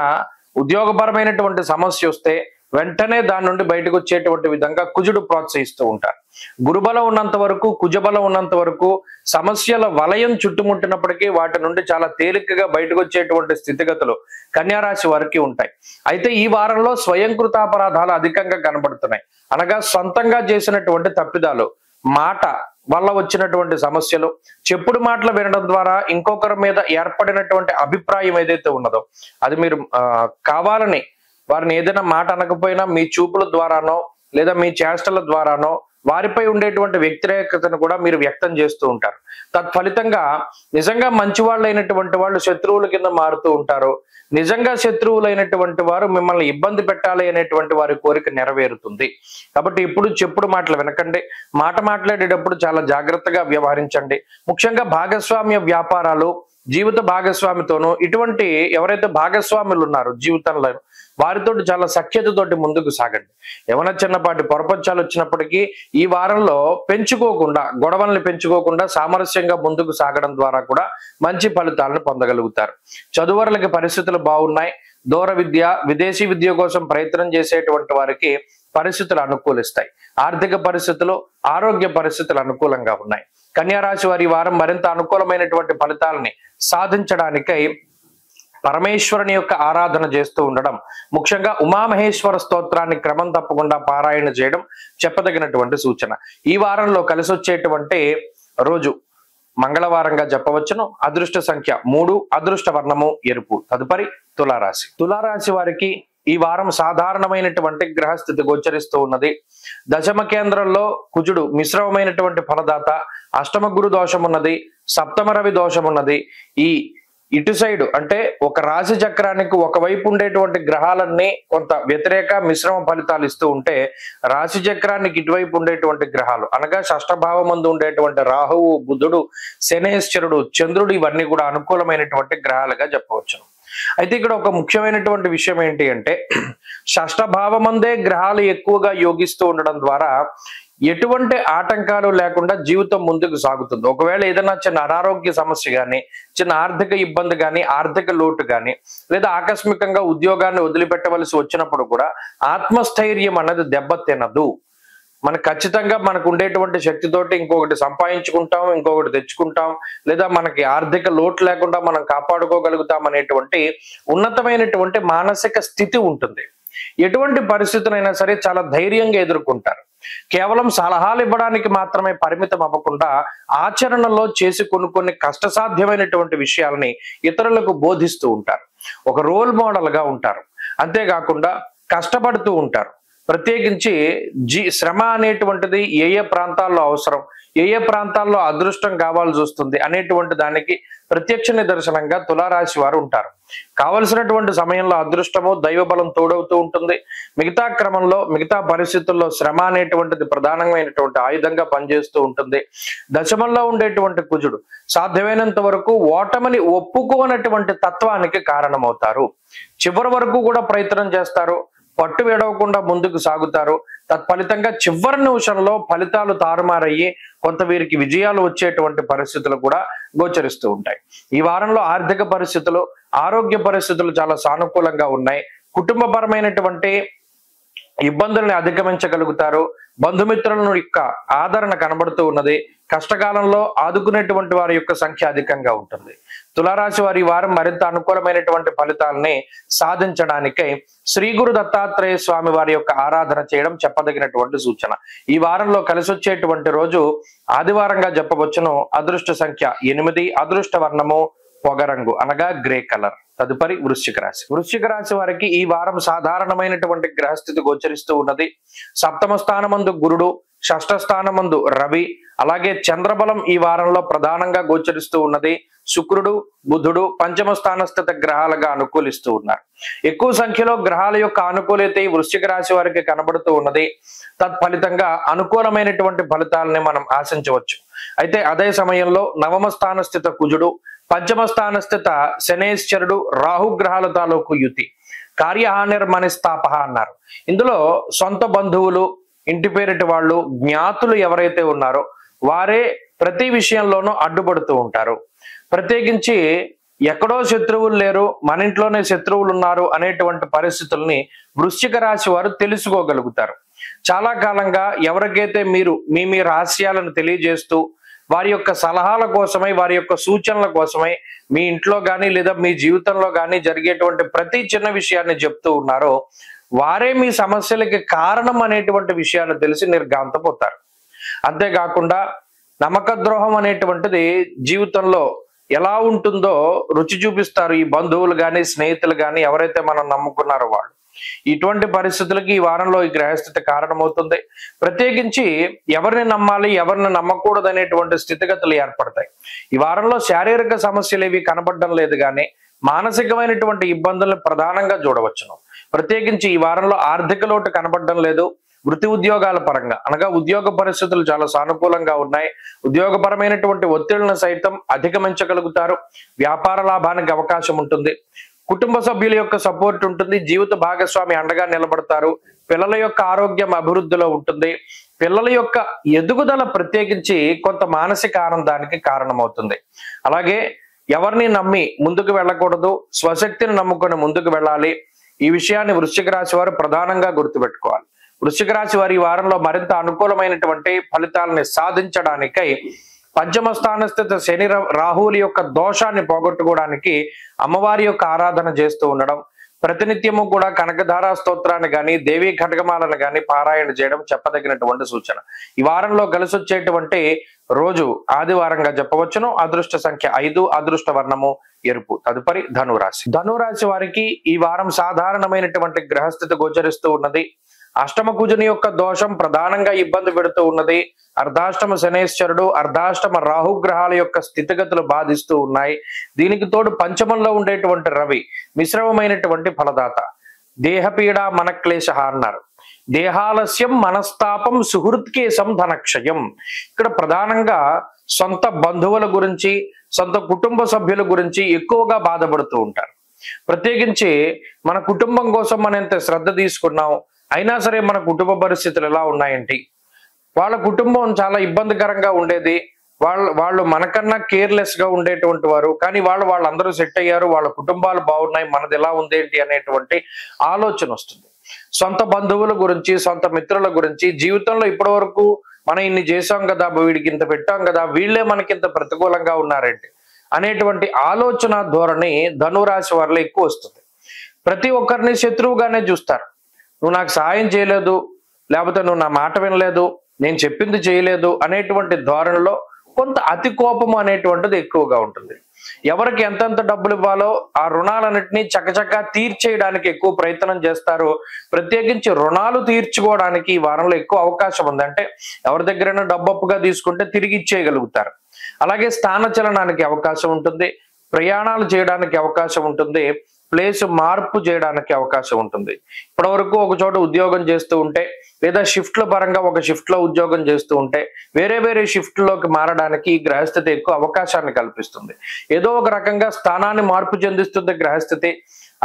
Speaker 1: ఉద్యోగపరమైనటువంటి సమస్య వస్తే వెంటనే దాని నుండి బయటకు వచ్చేటువంటి విధంగా కుజుడు ప్రోత్సహిస్తూ ఉంటారు. గురుబలం ఉన్నంత వరకు, కుజబలం ఉన్నంత వరకు సమస్యల వలయం చుట్టుముట్టినప్పటికీ వాటి నుండి చాలా తేలికగా బయటకు వచ్చేటువంటి స్థితిగతులు కన్యారాశి వారికి ఉంటాయి. అయితే ఈ వారంలో స్వయంకృతాపరాధాలు అధికంగా కనబడుతున్నాయి. అనగా సొంతంగా చేసినటువంటి తప్పిదాలు, మాట వల్ల వచ్చినటువంటి సమస్యలు, చెప్పుడు మాటలు వినడం ద్వారా ఇంకొకరి మీద ఏర్పడినటువంటి అభిప్రాయం ఏదైతే ఉన్నదో అది మీరు కావాలని వారిని ఏదైనా మాట అనకపోయినా మీ చూపుల ద్వారానో లేదా మీ చేష్టల ద్వారానో వారిపై ఉండేటువంటి వ్యతిరేకతను కూడా మీరు వ్యక్తం చేస్తూ ఉంటారు. తత్ఫలితంగా నిజంగా మంచి వాళ్ళైనటువంటి వాళ్ళు శత్రువుల కింద మారుతూ ఉంటారు. నిజంగా శత్రువులైనటువంటి వారు మిమ్మల్ని ఇబ్బంది పెట్టాలి అనేటువంటి వారి కోరిక నెరవేరుతుంది. కాబట్టి ఇప్పుడు చెప్పుడు మాటలు వినకండి. మాట మాట్లాడేటప్పుడు చాలా జాగ్రత్తగా వ్యవహరించండి. ముఖ్యంగా భాగస్వామ్య వ్యాపారాలు, జీవిత భాగస్వామితోనూ ఇటువంటి ఎవరైతే భాగస్వాములు ఉన్నారో జీవితంలో వారితో చాలా సఖ్యతతోటి ముందుకు సాగండి. ఏమైనా చిన్నపాటి పొరపచ్చాలు వచ్చినప్పటికీ ఈ వారంలో గొడవల్ని పెంచుకోకుండా సామరస్యంగా ముందుకు సాగడం ద్వారా కూడా మంచి ఫలితాలను పొందగలుగుతారు. చదువరులకి పరిస్థితులు బాగున్నాయి. దూర విద్య, విదేశీ విద్య కోసం ప్రయత్నం చేసేటువంటి వారికి పరిస్థితులు అనుకూలిస్తాయి. ఆర్థిక పరిస్థితులు, ఆరోగ్య పరిస్థితులు అనుకూలంగా ఉన్నాయి. కన్యారాశి వారి వారం మరింత అనుకూలమైనటువంటి ఫలితాలని సాధించడానికై పరమేశ్వరుని యొక్క ఆరాధన చేస్తూ ఉండడం, ముఖ్యంగా ఉమామహేశ్వర స్తోత్రాన్ని క్రమం తప్పకుండా పారాయణ చేయడం చెప్పదగినటువంటి సూచన. ఈ వారంలో కలిసి వచ్చేటువంటి రోజు మంగళవారంగా చెప్పవచ్చును. అదృష్ట సంఖ్య 3, అదృష్ట వర్ణము ఎరుపు. తదుపరి తులారాశి. తులారాశి వారికి ఈ వారం సాధారణమైనటువంటి గ్రహస్థితి గోచరిస్తూ ఉన్నది. దశమ కేంద్రంలో కుజుడు మిశ్రమమైనటువంటి ఫలదాత, అష్టమ గురు దోషం ఉన్నది, సప్తమ రవి దోషం ఉన్నది. ఈ ఇటు సైడ్ అంటే ఒక రాశి చక్రానికి ఒకవైపు ఉండేటువంటి గ్రహాలన్నీ కొంత వ్యతిరేక మిశ్రమ ఫలితాలు ఇస్తూ ఉంటే, రాశి చక్రానికి ఇటువైపు ఉండేటువంటి గ్రహాలు అనగా షష్ఠభావమందు ఉండేటువంటి రాహువు, బుధుడు, శనేశ్వరుడు, చంద్రుడు ఇవన్నీ కూడా అనుకూలమైనటువంటి గ్రహాలుగా చెప్పవచ్చు. అయితే ఇక్కడ ఒక ముఖ్యమైనటువంటి విషయం ఏంటి అంటే, షష్ఠభావమందే గ్రహాలు ఎక్కువగా యోగిస్తూ ఉండడం ద్వారా ఎటువంటి ఆటంకాలు లేకుండా జీవితం ముందుకు సాగుతుంది. ఒకవేళ ఏదైనా చిన్న అనారోగ్య సమస్య కానీ, చిన్న ఆర్థిక ఇబ్బంది కానీ, ఆర్థిక లోటు కానీ, లేదా ఆకస్మికంగా ఉద్యోగాన్ని వదిలిపెట్టవలసి వచ్చినప్పుడు కూడా ఆత్మస్థైర్యం అన్నది దెబ్బతినదు. మనకు ఖచ్చితంగా మనకు ఉండేటువంటి శక్తితోటి ఇంకొకటి సంపాదించుకుంటాం, ఇంకొకటి తెచ్చుకుంటాం, లేదా మనకి ఆర్థిక లోటు లేకుండా మనం కాపాడుకోగలుగుతాం అనేటువంటి ఉన్నతమైనటువంటి మానసిక స్థితి ఉంటుంది. ఎటువంటి పరిస్థితులైనా సరే చాలా ధైర్యంగా ఎదుర్కొంటారు. కేవలం సలహాలు ఇవ్వడానికి మాత్రమే పరిమితం అవ్వకుండా ఆచరణలో చేసి కొన్ని కష్టసాధ్యమైనటువంటి విషయాలని ఇతరులకు బోధిస్తూ ఉంటారు. ఒక రోల్ మోడల్ గా ఉంటారు. అంతేకాకుండా కష్టపడుతూ ఉంటారు. ప్రత్యేకించి శ్రమ అనేటువంటిది ఏ ప్రాంతాల్లో అవసరం, ఏ ప్రాంతాల్లో అదృష్టం కావాల్సి వస్తుంది అనేటువంటి దానికి ప్రత్యక్ష నిదర్శనంగా తులారాశి వారు ఉంటారు. కావలసినటువంటి సమయంలో అదృష్టము, దైవబలం తోడవుతూ ఉంటుంది. మిగతా క్రమంలో, మిగతా పరిస్థితుల్లో శ్రమ అనేటువంటిది ప్రధానమైనటువంటి ఆయుధంగా పనిచేస్తూ ఉంటుంది. దశమంలో ఉండేటువంటి కుజుడు సాధ్యమైనంత వరకు ఓటమిని ఒప్పుకోనటువంటి తత్వానికి కారణమవుతారు. చివరి వరకు కూడా ప్రయత్నం చేస్తారు, పట్టు విడవకుండా ముందుకు సాగుతారు. తత్ఫలితంగా చివరి నిమిషంలో ఫలితాలు తారుమారయ్యి కొంత వీరికి విజయాలు వచ్చేటువంటి పరిస్థితులు కూడా గోచరిస్తూ ఉంటాయి. ఈ వారంలో ఆర్థిక పరిస్థితులు, ఆరోగ్య పరిస్థితులు చాలా సానుకూలంగా ఉన్నాయి. కుటుంబపరమైనటువంటి ఇబ్బందుల్ని అధిగమించగలుగుతారు. బంధుమిత్రుల యొక్క ఆదరణ కనబడుతూ ఉన్నది. కష్టకాలంలో ఆదుకునేటువంటి వారి యొక్క సంఖ్య అధికంగా ఉంటుంది. తులారాశి వారి వారం మరింత అనుకూలమైనటువంటి ఫలితాలని సాధించడానికై శ్రీ గురు దత్తాత్రేయ స్వామి వారి యొక్క ఆరాధన చేయడం చెప్పదగినటువంటి సూచన. ఈ వారంలో కలిసి వచ్చేటువంటి రోజు ఆదివారంగా చెప్పవచ్చును. అదృష్ట సంఖ్య 8, అదృష్ట వర్ణము పొగరంగు అనగా గ్రే కలర్. తదుపరి వృశ్చిక రాశి. వృశ్చిక రాశి వారికి ఈ వారం సాధారణమైనటువంటి గ్రహస్థితి గోచరిస్తూ ఉన్నది. సప్తమ స్థానమందు గురుడు, షష్ఠ స్థానమందు రవి, అలాగే చంద్రబలం ఈ వారంలో ప్రధానంగా గోచరిస్తూ ఉన్నది. శుక్రుడు, బుధుడు పంచమ స్థానస్థిత గ్రహాలుగా అనుకూలిస్తూ ఉన్నారు. ఎక్కువ సంఖ్యలో గ్రహాల యొక్క అనుకూలత ఈ వృశ్చిక రాశి వారికి కనబడుతూ ఉన్నది. తత్ఫలితంగా అనుకూలమైనటువంటి ఫలితాలని మనం ఆశించవచ్చు. అయితే అదే సమయంలో నవమ స్థాన స్థిత కుజుడు, పంచమ స్థాన స్థిత శనేశ్వరుడు, రాహుగ్రహాల తాలూకు యుతి కార్యహానిర్మనిస్తాప అన్నారు. ఇందులో సొంత బంధువులు, ఇంటి పేరిటి వాళ్ళు, జ్ఞాతులు ఎవరైతే ఉన్నారో వారే ప్రతి విషయంలోనూ అడ్డుపడుతూ ఉంటారు. ప్రత్యేకించి ఎక్కడో శత్రువులు లేరు, మన ఇంట్లోనే శత్రువులు ఉన్నారు అనేటువంటి పరిస్థితుల్ని వృశ్చిక రాశి వారు తెలుసుకోగలుగుతారు. చాలా కాలంగా ఎవరికైతే మీరు మీ రహస్యాలను తెలియజేస్తూ వారి యొక్క సలహాల కోసమై, వారి యొక్క సూచనల కోసమై మీ ఇంట్లో కానీ లేదా మీ జీవితంలో కానీ జరిగేటువంటి ప్రతి చిన్న విషయాన్ని చెప్తూ ఉన్నారో వారే మీ సమస్యలకి కారణం అనేటువంటి విషయాన్ని తెలిసి నిర్ఘాంతపోతారు. అంతేకాకుండా నమ్మక ద్రోహం అనేటువంటిది జీవితంలో ఎలా ఉంటుందో రుచి చూపిస్తారు ఈ బంధువులు కానీ స్నేహితులు కానీ ఎవరైతే మనం నమ్ముకున్నారో వాళ్ళు. ఇటువంటి పరిస్థితులకి ఈ వారంలో ఈ గ్రహస్థితి కారణమవుతుంది. ప్రత్యేకించి ఎవరిని నమ్మాలి ఎవరిని నమ్మకూడదు అనేటువంటి స్థితిగతులు ఏర్పడతాయి. ఈ వారంలో శారీరక సమస్యలు ఏవి కనబడడం లేదు కానీ మానసికమైనటువంటి ఇబ్బందులను ప్రధానంగా చూడవచ్చును. ప్రత్యేకించి ఈ వారంలో ఆర్థిక లోటు కనబడడం లేదు. వృత్తి ఉద్యోగాల పరంగా అనగా ఉద్యోగ పరిస్థితులు చాలా సానుకూలంగా ఉన్నాయి. ఉద్యోగపరమైనటువంటి ఒత్తిళ్లను సైతం అధిగమించగలుగుతారు. వ్యాపార లాభానికి అవకాశం ఉంటుంది. కుటుంబ సభ్యుల యొక్క సపోర్ట్ ఉంటుంది. జీవిత భాగస్వామి అండగా నిలబడతారు. పిల్లల యొక్క ఆరోగ్యం అభివృద్ధిలో ఉంటుంది. పిల్లల యొక్క ఎదుగుదల ప్రత్యేకించి కొంత మానసిక ఆనందానికి కారణమవుతుంది. అలాగే ఎవరిని నమ్మి ముందుకు వెళ్ళకూడదు, స్వశక్తిని నమ్ముకొని ముందుకు వెళ్ళాలి. ఈ విషయాన్ని వృశ్చిక రాశి వారు ప్రధానంగా గుర్తుపెట్టుకోవాలి. వృశ్చిక రాశి వారి ఈ వారంలో మరింత అనుకూలమైనటువంటి ఫలితాలని సాధించడానికై పంచమ స్థాన స్థిత శని రాహువుల యొక్క దోషాన్ని పోగొట్టుకోవడానికి అమ్మవారి యొక్క ఆరాధన చేస్తూ ఉండడం, ప్రతినిత్యము కూడా కనకధారా స్తోత్రాన్ని గాని దేవీ ఖడ్గమాలను గాని పారాయణ చేయడం చెప్పదగినటువంటి సూచన. ఈ వారంలో కలిసి వచ్చేటువంటి రోజు ఆదివారంగా చెప్పవచ్చును. అదృష్ట సంఖ్య 5, అదృష్ట వర్ణము ఎరుపు. తదుపరి ధనురాశి. ధనురాశి వారికి ఈ వారం సాధారణమైనటువంటి గ్రహస్థితి గోచరిస్తూ ఉన్నది. అష్టమ కుజుని యొక్క దోషం ప్రధానంగా ఇబ్బంది పెడుతూ ఉన్నది. అర్ధాష్టమ శనేశ్వరుడు, అర్ధాష్టమ రాహుగ్రహాల యొక్క స్థితిగతులు బాధిస్తూ ఉన్నాయి. దీనికి తోడు పంచమంలో ఉండేటువంటి రవి మిశ్రమమైనటువంటి ఫలదాత. దేహపీడ మనక్లేశ అన్నారు. దేహాలస్యం మనస్తాపం సుహృత్కేశం ధనక్షయం. ఇక్కడ ప్రధానంగా సొంత బంధువుల గురించి, సొంత కుటుంబ సభ్యుల గురించి ఎక్కువగా బాధపడుతూ ఉంటారు. ప్రత్యేకించి మన కుటుంబం కోసం మనం ఎంత శ్రద్ధ తీసుకున్నాం, అయినా సరే మన కుటుంబ పరిస్థితులు ఎలా ఉన్నాయంటే వాళ్ళ కుటుంబం చాలా ఇబ్బందికరంగా ఉండేది. వాళ్ళు మనకన్నా కేర్లెస్ గా ఉండేటువంటి వారు. కానీ వాళ్ళందరూ సెట్ అయ్యారు, వాళ్ళ కుటుంబాలు బాగున్నాయి, మనది ఎలా ఉందేంటి అనేటువంటి ఆలోచన వస్తుంది. సొంత బంధువుల గురించి, సొంత మిత్రుల గురించి, జీవితంలో ఇప్పటి వరకు మనం ఇన్ని చేసాం కదా, వీడికి ఇంత పెట్టాం కదా, వీళ్ళే మనకి ఇంత ప్రతికూలంగా ఉన్నారేంటి అనేటువంటి ఆలోచన ధోరణి ధనురాశి వారిలో ఎక్కువ వస్తుంది. ప్రతి ఒక్కరిని శత్రువుగానే చూస్తారు. నువ్వు నాకు సాయం చేయలేదు, లేకపోతే నువ్వు నా మాట వినలేదు, నేను చెప్పింది చేయలేదు అనేటువంటి ధోరణిలో కొంత అతి కోపము అనేటువంటిది ఎక్కువగా ఉంటుంది. ఎవరికి ఎంతెంత డబ్బులు ఇవ్వాలో ఆ రుణాలన్నింటినీ చకచకా తీర్చేయడానికి ఎక్కువ ప్రయత్నం చేస్తారు. ప్రత్యేకించి రుణాలు తీర్చుకోవడానికి ఈ వారంలో ఎక్కువ అవకాశం ఉంది. అంటే ఎవరి దగ్గరైనా డబ్బు అప్పుగా తీసుకుంటే తిరిగి ఇచ్చేయగలుగుతారు. అలాగే స్థానచలనానికి అవకాశం ఉంటుంది. ప్రయాణాలు చేయడానికి అవకాశం ఉంటుంది. ప్లేస్ మార్పు చేయడానికి అవకాశం ఉంటుంది. ఇప్పటి వరకు ఒక చోట ఉద్యోగం చేస్తూ ఉంటే లేదా షిఫ్ట్ల పరంగా ఒక షిఫ్ట్ లో ఉద్యోగం చేస్తూ ఉంటే వేరే షిఫ్ట్లోకి మారడానికి ఈ గ్రహస్థితి ఎక్కువ అవకాశాన్ని కల్పిస్తుంది. ఏదో ఒక రకంగా స్థానాన్ని మార్పు చెందిస్తుంది గ్రహస్థితి.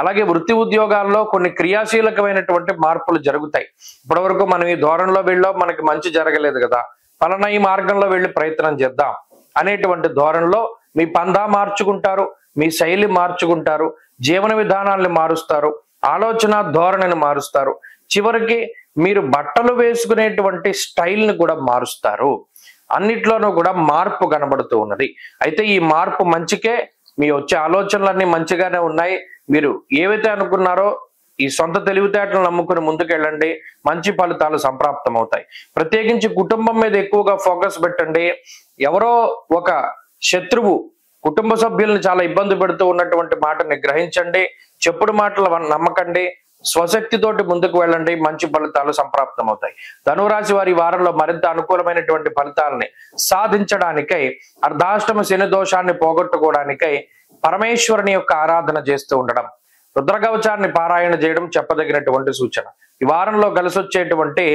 Speaker 1: అలాగే వృత్తి ఉద్యోగాల్లో కొన్ని క్రియాశీలకమైనటువంటి మార్పులు జరుగుతాయి. ఇప్పటి వరకు మనం ఈ ధోరణిలో వెళ్ళాం, మనకి మంచి జరగలేదు కదా, ఫలానా ఈ మార్గంలో వెళ్ళి ప్రయత్నం చేద్దాం అనేటువంటి ధోరణిలో మీ పందా మార్చుకుంటారు, మీ శైలి మార్చుకుంటారు, జీవన విధానాల్ని మారుస్తారు, ఆలోచన ధోరణిని మారుస్తారు. చివరికి మీరు బట్టలు వేసుకునేటువంటి స్టైల్ని కూడా మారుస్తారు. అన్నిట్లోనూ కూడా మార్పు కనబడుతూ ఉన్నది. అయితే ఈ మార్పు మంచికే. మీ వచ్చే ఆలోచనలన్నీ మంచిగానే ఉన్నాయి. మీరు ఏవైతే అనుకున్నారో ఈ సొంత తెలివితేటలను నమ్ముకుని ముందుకెళ్ళండి, మంచి ఫలితాలు సంప్రాప్తం అవుతాయి. ప్రత్యేకించి కుటుంబం మీద ఎక్కువగా ఫోకస్ పెట్టండి. ఎవరో ఒక శత్రువు కుటుంబ సభ్యులను చాలా ఇబ్బంది పెడుతూ ఉన్నటువంటి మాటని గ్రహించండి. చెప్పుడు మాటలు నమ్మకండి. స్వశక్తితోటి ముందుకు వెళ్ళండి, మంచి ఫలితాలు సంప్రాప్తం అవుతాయి. ధనురాశి వారి వారంలో మరింత అనుకూలమైనటువంటి ఫలితాలని సాధించడానికై, అర్ధాష్టమ శని దోషాన్ని పోగొట్టుకోవడానికై పరమేశ్వరుని యొక్క ఆరాధన చేస్తూ ఉండడం, రుద్రకవచాన్ని పారాయణ చేయడం చెప్పదగినటువంటి సూచన. ఈ వారంలో కలిసి వచ్చేటువంటి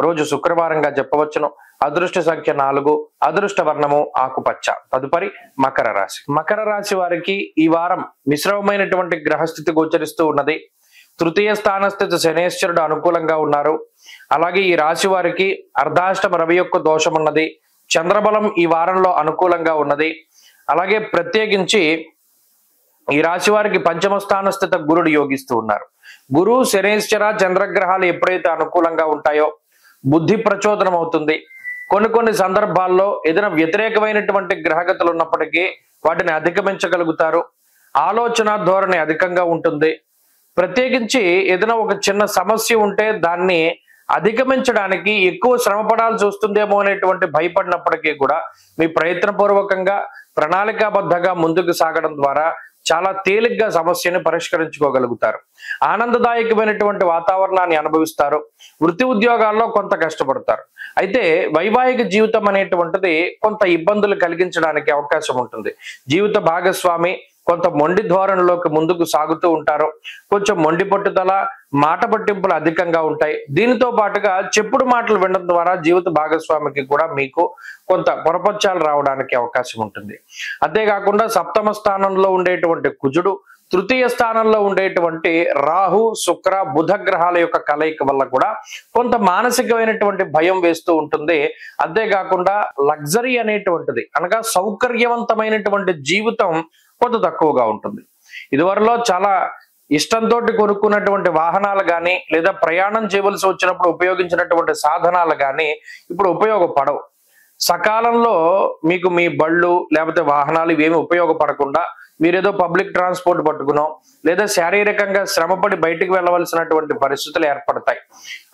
Speaker 1: రోజు శుక్రవారంగా చెప్పవచ్చును. అదృష్ట సంఖ్య 4, అదృష్ట వర్ణము ఆకుపచ్చ. తదుపరి మకర రాశి. మకర రాశి వారికి ఈ వారం మిశ్రమమైనటువంటి గ్రహస్థితి గోచరిస్తూ ఉన్నది. తృతీయ స్థానస్థితి శనేశ్వరుడు అనుకూలంగా ఉన్నారు. అలాగే ఈ రాశి వారికి అర్ధాష్టమ రవి యొక్క దోషం ఉన్నది. చంద్రబలం ఈ వారంలో అనుకూలంగా ఉన్నది. అలాగే ప్రత్యేకించి ఈ రాశి వారికి పంచమ స్థాన స్థిత గురుడు యోగిస్తూ ఉన్నారు. గురు, శనేశ్వర, చంద్రగ్రహాలు ఎప్పుడైతే అనుకూలంగా ఉంటాయో బుద్ధి ప్రచోదనం అవుతుంది. కొన్ని సందర్భాల్లో ఏదైనా వ్యతిరేకమైనటువంటి గ్రహగతులు ఉన్నప్పటికీ వాటిని అధిగమించగలుగుతారు. ఆలోచన ధోరణి అధికంగా ఉంటుంది. ప్రత్యేకించి ఏదైనా ఒక చిన్న సమస్య ఉంటే దాన్ని అధిగమించడానికి ఎక్కువ శ్రమ పడాల్సి వస్తుందేమో అనేటువంటి భయపడినప్పటికీ కూడా మీ ప్రయత్నపూర్వకంగా ప్రణాళికాబద్ధంగా ముందుకు సాగడం ద్వారా చాలా తేలిగ్గా సమస్యని పరిష్కరించుకోగలుగుతారు. ఆనందదాయకమైనటువంటి వాతావరణాన్ని అనుభవిస్తారు. వృత్తి ఉద్యోగాల్లో కొంత కష్టపడతారు. అయితే వైవాహిక జీవితం అనేటువంటిది కొంత ఇబ్బందులు కలిగించడానికి అవకాశం ఉంటుంది. జీవిత భాగస్వామి కొంత మొండి ధోరణిలోకి ముందుకు సాగుతూ ఉంటారు. కొంచెం మొండి పట్టుదల, మాట పట్టింపులు అధికంగా ఉంటాయి. దీనితో పాటుగా చెప్పుడు మాటలు వినడం ద్వారా జీవిత భాగస్వామికి కూడా మీకు కొంత పొరపచ్చాలు రావడానికి అవకాశం ఉంటుంది. అంతేకాకుండా సప్తమ స్థానంలో ఉండేటువంటి కుజుడు, తృతీయ స్థానంలో ఉండేటువంటి రాహు, శుక్ర, బుధ గ్రహాల యొక్క కలయిక వల్ల కూడా కొంత మానసికమైనటువంటి భయం వేస్తూ ఉంటుంది. అంతేకాకుండా లగ్జరీ అనేటువంటిది అనగా సౌకర్యవంతమైనటువంటి జీవితం కొంత తక్కువగా ఉంటుంది. ఇదివరలో చాలా ఇష్టంతో కొనుక్కున్నటువంటి వాహనాలు కానీ లేదా ప్రయాణం చేయవలసి వచ్చినప్పుడు ఉపయోగించినటువంటి సాధనాలు కానీ ఇప్పుడు ఉపయోగపడవు. సకాలంలో మీకు మీ బళ్ళు లేకపోతే వాహనాలు ఇవేమి ఉపయోగపడకుండా మీరేదో పబ్లిక్ ట్రాన్స్పోర్ట్ పట్టుకునో లేదా శారీరకంగా శ్రమపడి బయటికి వెళ్ళవలసినటువంటి పరిస్థితులు ఏర్పడతాయి.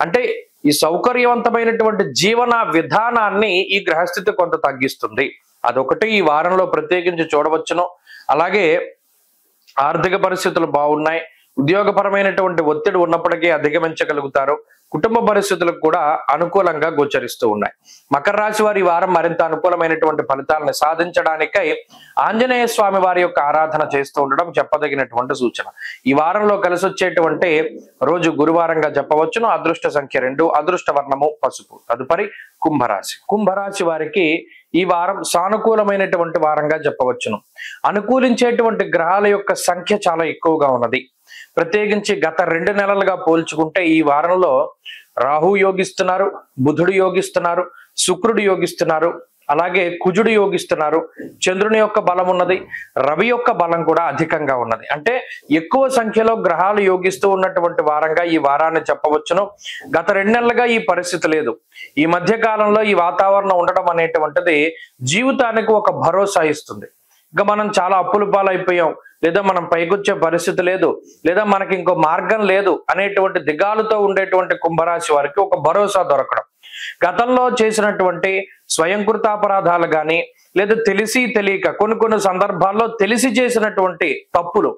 Speaker 1: అంటే ఈ సౌకర్యవంతమైనటువంటి జీవన విధానాన్ని ఈ గ్రహస్థితి కొంత తగ్గిస్తుంది. అదొకటి ఈ వారంలో ప్రత్యేకించి చూడవచ్చును. అలాగే ఆర్థిక పరిస్థితులు బాగున్నాయి. ఉద్యోగపరమైనటువంటి ఒత్తిడి ఉన్నప్పటికీ అధిగమించగలుగుతారు. కుటుంబ పరిస్థితులకు కూడా అనుకూలంగా గోచరిస్తూ ఉన్నాయి. మకర రాశి వారి వారం మరింత అనుకూలమైనటువంటి ఫలితాలను సాధించడానికై ఆంజనేయ స్వామి వారి యొక్క ఆరాధన చేస్తూ ఉండడం చెప్పదగినటువంటి సూచన. ఈ వారంలో కలిసి వచ్చేటువంటి రోజు గురువారంగా చెప్పవచ్చును. అదృష్ట సంఖ్య 2, అదృష్ట వర్ణము పసుపు. తదుపరి కుంభరాశి. కుంభరాశి వారికి ఈ వారం సానుకూలమైనటువంటి వారంగా చెప్పవచ్చును. అనుకూలించేటువంటి గ్రహాల యొక్క సంఖ్య చాలా ఎక్కువగా ఉన్నది. ప్రత్యేకించి గత 2 నెలలుగా పోల్చుకుంటే ఈ వారంలో రాహు యోగిస్తున్నారు, బుధుడు యోగిస్తున్నారు, శుక్రుడు యోగిస్తున్నారు, అలాగే కుజుడు యోగిస్తున్నారు. చంద్రుని యొక్క బలం ఉన్నది, రవి యొక్క బలం కూడా అధికంగా ఉన్నది. అంటే ఎక్కువ సంఖ్యలో గ్రహాలు యోగిస్తూ ఉన్నటువంటి వారంగా ఈ వారాన్ని చెప్పవచ్చును. గత 2 నెలలుగా ఈ పరిస్థితి లేదు. ఈ మధ్య కాలంలో ఈ వాతావరణం ఉండడం అనేటువంటిది జీవితానికి ఒక భరోసా ఇస్తుంది. ఇంకా మనం చాలా అప్పుల పాలైపోయాం, లేదా మనం పైకొచ్చే పరిస్థితి లేదు, లేదా మనకి ఇంకో మార్గం లేదు అనేటువంటి దిగాలుతో ఉండేటువంటి కుంభరాశి వారికి ఒక భరోసా దొరకడం, గతంలో చేసినటువంటి స్వయంకృతాపరాధాలు కానీ లేదా తెలిసి తెలియక కొన్ని సందర్భాల్లో తెలిసి చేసినటువంటి తప్పులు,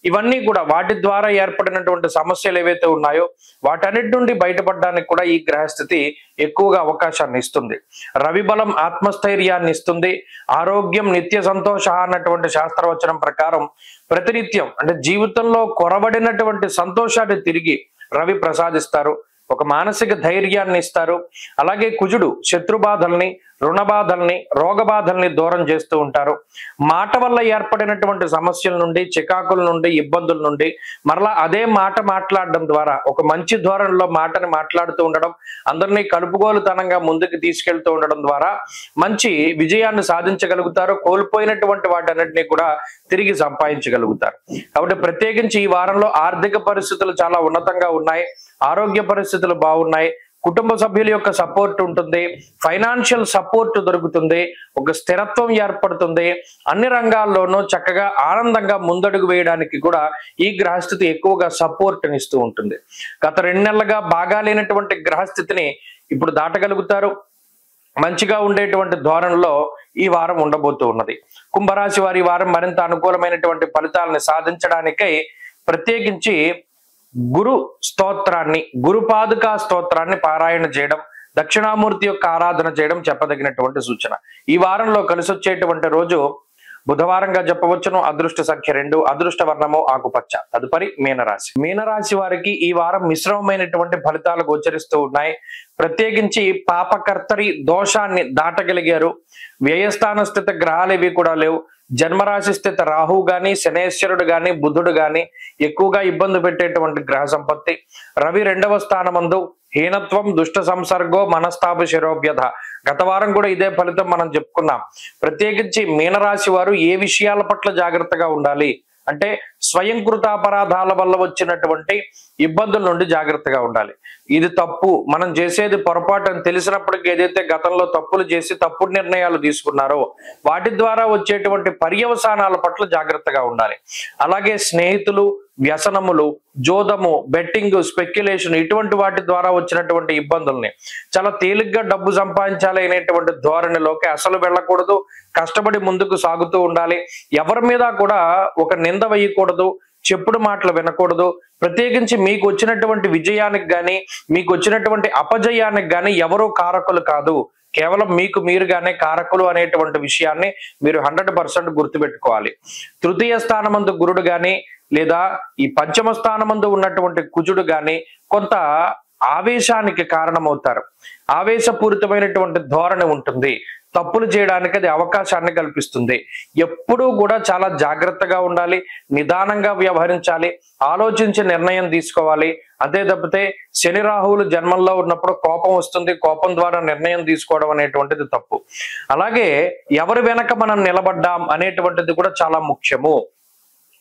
Speaker 1: ఇవన్నీ కూడా వాటి ద్వారా ఏర్పడినటువంటి సమస్యలు ఏవైతే ఉన్నాయో వాటన్నిటి నుండి బయటపడడానికి కూడా ఈ గ్రహస్థితి ఎక్కువగా అవకాశాన్ని ఇస్తుంది. రవి బలం ఆత్మస్థైర్యాన్ని ఇస్తుంది. ఆరోగ్యం నిత్య సంతోష అన్నటువంటి శాస్త్రవచనం ప్రకారం ప్రతినిత్యం అంటే జీవితంలో కొరబడినటువంటి సంతోషాన్ని తిరిగి రవి ప్రసాదిస్తారు. ఒక మానసిక ధైర్యాన్ని ఇస్తారు. అలాగే కుజుడు శత్రుబాధల్ని, రుణబాధల్ని, రోగబాధల్ని దూరం చేస్తూ ఉంటారు. మాట వల్ల ఏర్పడినటువంటి సమస్యల నుండి, చికాకుల నుండి, ఇబ్బందుల నుండి మరలా అదే మాట మాట్లాడడం ద్వారా ఒక మంచి ధోరణిలో మాటని మాట్లాడుతూ ఉండడం, అందరినీ కలుపుగోలుతనంగా ముందుకు తీసుకెళ్తూ ఉండడం ద్వారా మంచి విజయాన్ని సాధించగలుగుతారు. కోల్పోయినటువంటి వాటన్నిటిని కూడా తిరిగి సంపాదించగలుగుతారు. కాబట్టి ప్రత్యేకించి ఈ వారంలో ఆర్థిక పరిస్థితులు చాలా ఉన్నతంగా ఉన్నాయి. ఆరోగ్య పరిస్థితులు బాగున్నాయి. కుటుంబ సభ్యుల యొక్క సపోర్ట్ ఉంటుంది. ఫైనాన్షియల్ సపోర్ట్ దొరుకుతుంది. ఒక స్థిరత్వం ఏర్పడుతుంది. అన్ని రంగాల్లోనూ చక్కగా ఆనందంగా ముందడుగు వేయడానికి కూడా ఈ గ్రహస్థితి ఎక్కువగా సపోర్ట్ ఇస్తూ ఉంటుంది. గత 2 నెలలుగా బాగా లేనటువంటి గ్రహస్థితిని ఇప్పుడు దాటగలుగుతారు. మంచిగా ఉండేటువంటి ధోరణిలో ఈ వారం ఉండబోతూ ఉన్నది. కుంభరాశి వారి వారం మరింత అనుకూలమైనటువంటి ఫలితాలను సాధించడానికై ప్రత్యేకించి గురు స్తోత్రాన్ని, గురుపాదుకా స్తోత్రాన్ని పారాయణ చేయడం, దక్షిణామూర్తి యొక్క ఆరాధన చేయడం చెప్పదగినటువంటి సూచన. ఈ వారంలో కలిసి వచ్చేటువంటి రోజు బుధవారంగా చెప్పవచ్చును. అదృష్ట సంఖ్య 2, అదృష్ట వర్ణము ఆకుపచ్చ. తదుపరి మీనరాశి. మీనరాశి వారికి ఈ వారం మిశ్రమమైనటువంటి ఫలితాలు గోచరిస్తూ ఉన్నాయి. ప్రత్యేకించి పాపకర్తరి దోషాన్ని దాటగలిగారు. వ్యయస్థాన స్థిత గ్రహాలు ఇవి కూడా లేవు. జన్మరాశి స్థిత రాహు గాని, శనేశ్వరుడు గాని, బుధుడు గాని ఎక్కువగా ఇబ్బంది పెట్టేటువంటి గ్రహ సంపత్తి. రవి 2వ స్థానమందు హీనత్వం, దుష్ట సంసర్గో, మనస్తాప శిరోభ్యధ. గత వారం కూడా ఇదే ఫలితం మనం చెప్పుకున్నాం. ప్రత్యేకించి మీనరాశి వారు ఏ విషయాల పట్ల జాగ్రత్తగా ఉండాలి అంటే స్వయంకృత అపరాధాల వల్ల వచ్చినటువంటి ఇబ్బందుల నుండి జాగ్రత్తగా ఉండాలి. ఇది తప్పు, మనం చేసేది పొరపాటు అని తెలిసినప్పటికీ ఏదైతే గతంలో తప్పులు చేసి తప్పుడు నిర్ణయాలు తీసుకున్నారో వాటి ద్వారా వచ్చేటువంటి పర్యవసానాల పట్ల జాగ్రత్తగా ఉండాలి. అలాగే స్నేహితులు, వ్యసనములు, జోదము, బెట్టింగ్, స్పెక్యులేషన్ ఇటువంటి వాటి ద్వారా వచ్చినటువంటి ఇబ్బందుల్ని చాలా తేలిగ్గా డబ్బు సంపాదించాలి అనేటువంటి ధోరణిలోకి అసలు వెళ్ళకూడదు. కష్టపడి ముందుకు సాగుతూ ఉండాలి. ఎవరి మీద కూడా ఒక నింద వేయకూడదు, చెప్పుడు మాటలు వినకూడదు. ప్రత్యేకించి మీకు వచ్చినటువంటి విజయానికి కానీ మీకు వచ్చినటువంటి అపజయానికి కానీ ఎవరూ కారకులు కాదు, కేవలం మీకు మీరుగానే కారకులు అనేటువంటి విషయాన్ని మీరు 100% గుర్తుపెట్టుకోవాలి. తృతీయ స్థానమందు గురుడు గాని లేదా ఈ పంచమ స్థానమందు ఉన్నటువంటి కుజుడు గాని కొంత ఆవేశానికి కారణమవుతారు. ఆవేశపూరితమైనటువంటి ధోరణి ఉంటుంది. తప్పులు చేయడానికి అది అవకాశాన్ని కల్పిస్తుంది. ఎప్పుడూ కూడా చాలా జాగ్రత్తగా ఉండాలి, నిదానంగా వ్యవహరించాలి, ఆలోచించి నిర్ణయం తీసుకోవాలి. అంతే తప్పితే శని రాహువులు జన్మంలో ఉన్నప్పుడు కోపం వస్తుంది, కోపం ద్వారా నిర్ణయం తీసుకోవడం అనేటువంటిది తప్పు. అలాగే ఎవరి వెనక మనం నిలబడ్డాం అనేటువంటిది కూడా చాలా ముఖ్యము.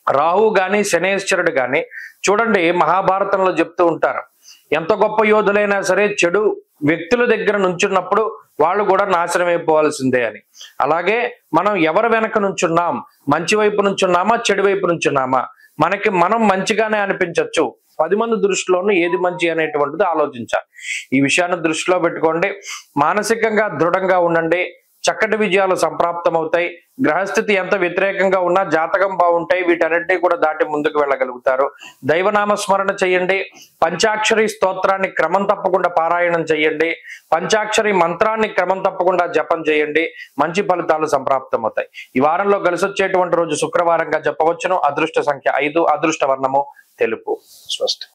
Speaker 1: రాహు గాని శనేశ్వరుడు గాని చూడండి, మహాభారతంలో చెప్తూ ఉంటారు, ఎంత గొప్ప యోధులైనా సరే చెడు వ్యక్తుల దగ్గర నుంచున్నప్పుడు వాళ్ళు కూడా నాశనం అయిపోవాల్సిందే అని. అలాగే మనం ఎవరి వెనక నుంచున్నాం, మంచి వైపు నుంచున్నామా చెడు వైపు నుంచున్నామా, మనకి మనం మంచిగానే అనిపించవచ్చు, 10 మంది దృష్టిలోనూ ఏది మంచి అనేటువంటిది ఆలోచించాలి. ఈ విషయాన్ని దృష్టిలో పెట్టుకోండి. మానసికంగా దృఢంగా ఉండండి. చక్కటి విజయాలు సంప్రాప్తమవుతాయి. గ్రహస్థితి ఎంత వ్యతిరేకంగా ఉన్నా జాతకం బాగుంటాయి. వీటన్నిటినీ కూడా దాటి ముందుకు వెళ్ళగలుగుతారు. దైవనామ స్మరణ చేయండి. పంచాక్షరి స్తోత్రాన్ని క్రమం తప్పకుండా పారాయణం చేయండి. పంచాక్షరి మంత్రాన్ని క్రమం తప్పకుండా జపం చేయండి. మంచి ఫలితాలు సంప్రాప్తమవుతాయి. ఈ వారంలో కలిసి వచ్చేటువంటి రోజు శుక్రవారంగా చెప్పవచ్చును. అదృష్ట సంఖ్య 5, అదృష్ట వర్ణము తెలుపు. స్వస్తి.